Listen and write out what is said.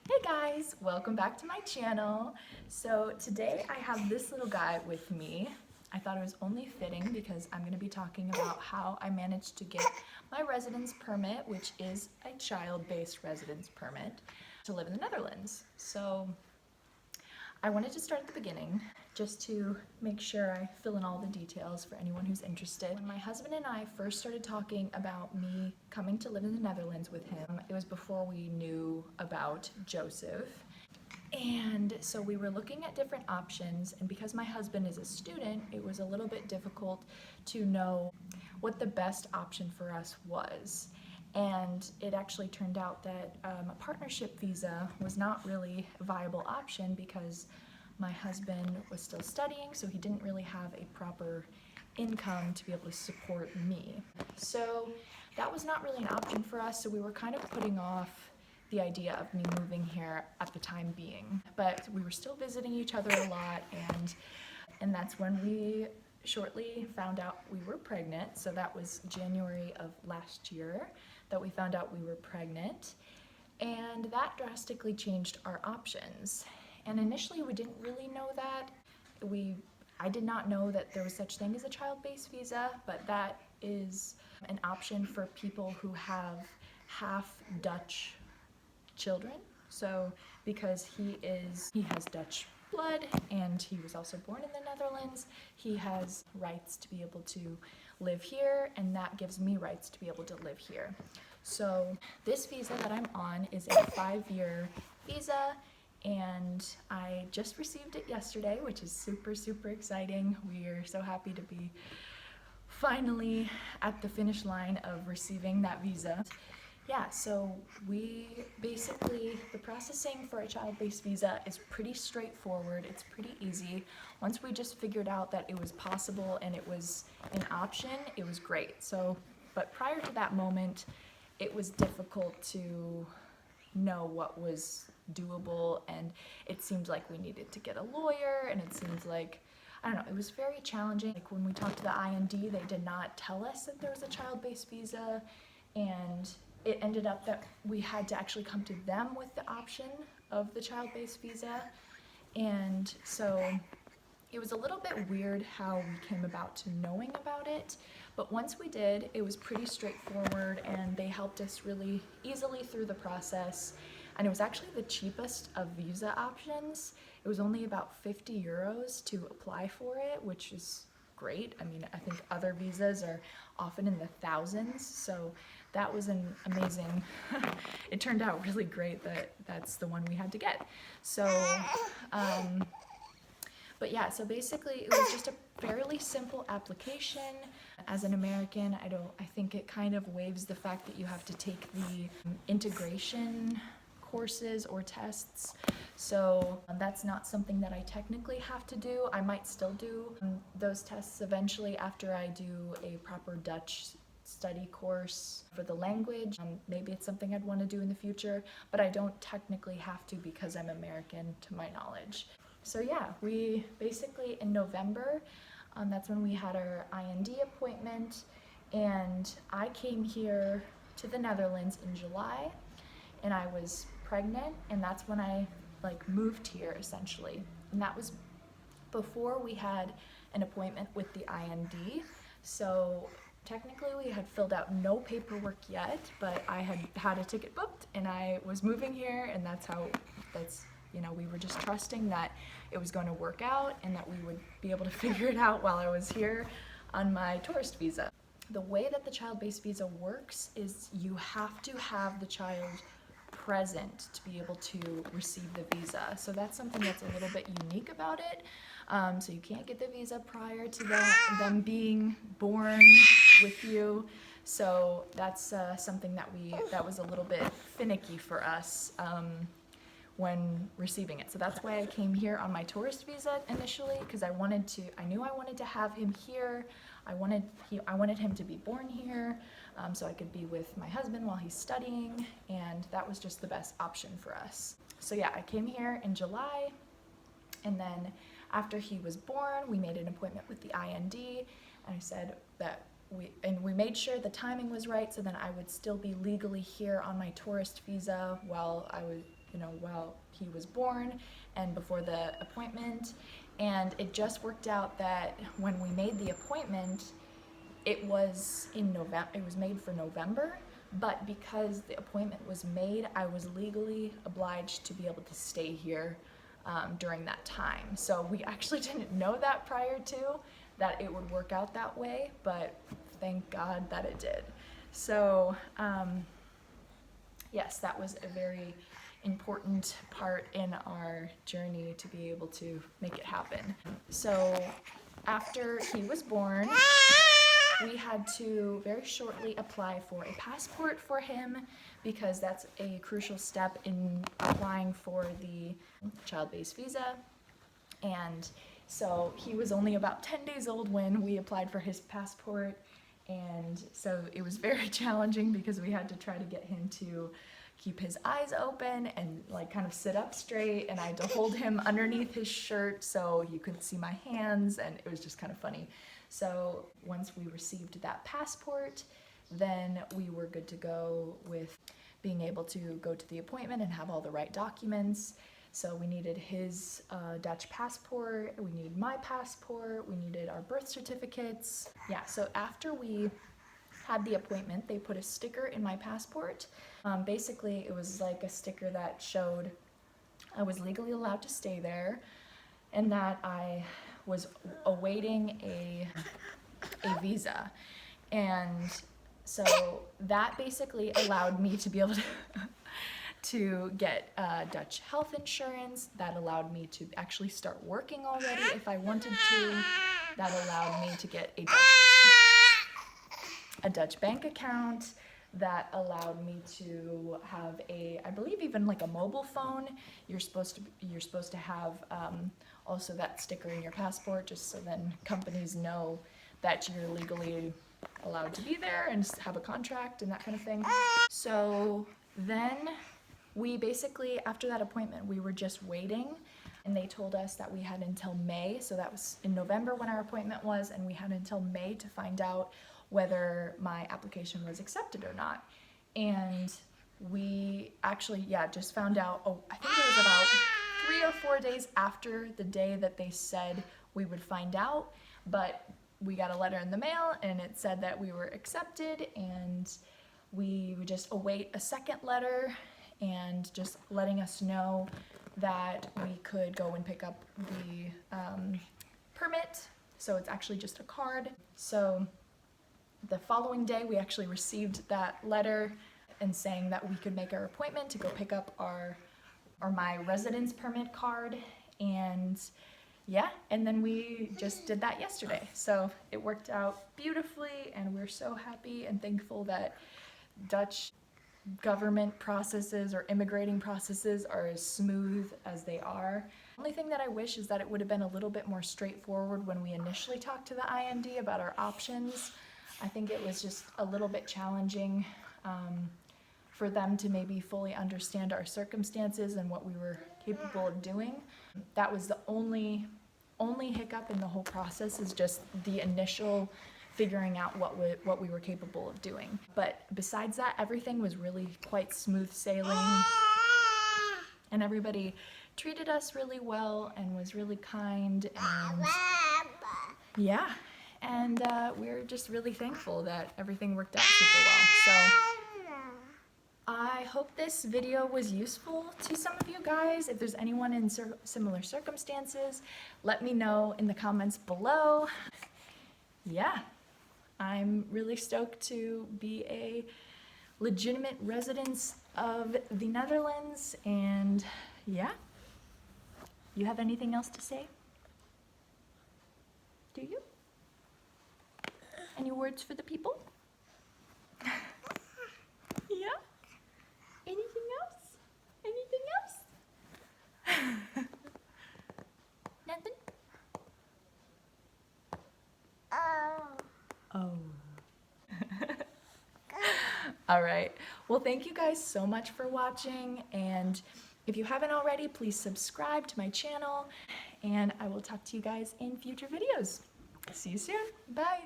Hey guys, welcome back to my channel. So today I have this little guy with me. I thought it was only fitting because I'm going to be talking about how I managed to get my residence permit, which is a child-based residence permit, to live in the Netherlands. So I wanted to start at the beginning just to make sure I fill in all the details for anyone who's interested. When my husband and I first started talking about me coming to live in the Netherlands with him, it was before we knew about Joseph. And so we were looking at different options, and because my husband is a student, it was a little bit difficult to know what the best option for us was. And it actually turned out that a partnership visa was not really a viable option because my husband was still studying, so he didn't really have a proper income to be able to support me. So that was not really an option for us, so we were kind of putting off the idea of me moving here at the time being. But we were still visiting each other a lot, and that's when we shortly found out we were pregnant. So that was January of last year that we found out we were pregnant, and that drastically changed our options. And initially we didn't really know that. I did not know that there was such thing as a child-based visa, but that is an option for people who have half Dutch children. So because he has Dutch blood and he was also born in the Netherlands, he has rights to be able to live here, and that gives me rights to be able to live here. So this visa that I'm on is a 5-year visa, and I just received it yesterday, which is super exciting. We are so happy to be finally at the finish line of receiving that visa. Yeah, so the processing for a child-based visa is pretty straightforward. It's pretty easy. Once we just figured out that it was possible and it was an option, it was great. But prior to that moment, it was difficult to know what was doable, and it seemed like we needed to get a lawyer, and it seemed like, I don't know, it was very challenging. Like when we talked to the IND, they did not tell us that there was a child-based visa, and it ended up that we had to actually come to them with the option of the child-based visa. And so it was a little bit weird how we came about to knowing about it, but once we did, it was pretty straightforward, and they helped us really easily through the process. And it was actually the cheapest of visa options. It was only about 50 euros to apply for it, which is great. I mean, I think other visas are often in the thousands, so that was an amazing, it turned out really great that that's the one we had to get. So, but yeah, so basically it was just a fairly simple application. As an American, I think it kind of waives the fact that you have to take the integration courses or tests. So that's not something that I technically have to do. I might still do those tests eventually after I do a proper Dutch study course for the language. Maybe it's something I'd want to do in the future, but I don't technically have to because I'm American, to my knowledge. So yeah, we basically in November, that's when we had our IND appointment, and I came here to the Netherlands in July, and I was pregnant, and that's when I moved here essentially. And that was before we had an appointment with the IND. So technically we had filled out no paperwork yet, but I had a ticket booked and I was moving here, and we were just trusting that it was going to work out and that we would be able to figure it out while I was here on my tourist visa. The way that the child-based visa works is you have to have the child present to be able to receive the visa. So that's something that's a little bit unique about it. So you can't get the visa prior to them being born with you. So that's something that was a little bit finicky for us when receiving it. So that's why I came here on my tourist visa initially, because I knew I wanted to have him here. I wanted him to be born here, so I could be with my husband while he's studying, and that was just the best option for us. So yeah, I came here in July, and then after he was born, we made an appointment with the IND, and I said that we made sure the timing was right so then I would still be legally here on my tourist visa while while he was born and before the appointment. And it just worked out that when we made the appointment, it was in November. It was made for November, but because the appointment was made, I was legally obliged to be able to stay here during that time. So we actually didn't know that prior to that it would work out that way, but thank God that it did. So yes, that was a very important part in our journey to be able to make it happen. So after he was born, we had to very shortly apply for a passport for him because that's a crucial step in applying for the child-based visa. And so he was only about 10 days old when we applied for his passport, and so it was very challenging because we had to try to get him to keep his eyes open and like kind of sit up straight, and I had to hold him underneath his shirt so you couldn't see my hands, and it was just kind of funny. So once we received that passport, then we were good to go with being able to go to the appointment and have all the right documents. So we needed his Dutch passport, we needed my passport, we needed our birth certificates. Yeah, so after we had the appointment, they put a sticker in my passport. Basically, it was like a sticker that showed I was legally allowed to stay there and that I was awaiting a visa. And so that basically allowed me to be able to get Dutch health insurance. That allowed me to actually start working already if I wanted to. That allowed me to get a Dutch bank account. That allowed me to have I believe even like a mobile phone. You're supposed to have also that sticker in your passport, just so then companies know that you're legally allowed to be there and have a contract and that kind of thing. So then we basically, after that appointment, we were just waiting, and they told us that we had until May. So that was in November when our appointment was, and we had until May to find out whether my application was accepted or not. And we actually, just found out, I think it was about 3 or 4 days after the day that they said we would find out, but we got a letter in the mail and it said that we were accepted, and we would just await a second letter and just letting us know that we could go and pick up the permit. So it's actually just a card. So the following day we actually received that letter and saying that we could make our appointment to go pick up my residence permit card. And yeah, and then we just did that yesterday. So it worked out beautifully, and we're so happy and thankful that Dutch government processes or immigrating processes are as smooth as they are. The only thing that I wish is that it would have been a little bit more straightforward when we initially talked to the IND about our options. I think it was just a little bit challenging for them to maybe fully understand our circumstances and what we were capable of doing. That was the only hiccup in the whole process, is just the initial figuring out what we were capable of doing. But besides that, everything was really quite smooth sailing, and everybody treated us really well and was really kind, and yeah, and we're just really thankful that everything worked out super well. So I hope this video was useful to some of you guys. If there's anyone in similar circumstances, let me know in the comments below. Yeah, I'm really stoked to be a legitimate resident of the Netherlands, and yeah. You have anything else to say? Do you? Any words for the people? Yeah? Anything else? Anything else? Nothing? Oh. All right. Well, thank you guys so much for watching, and if you haven't already, please subscribe to my channel, and I will talk to you guys in future videos. See you soon. Bye.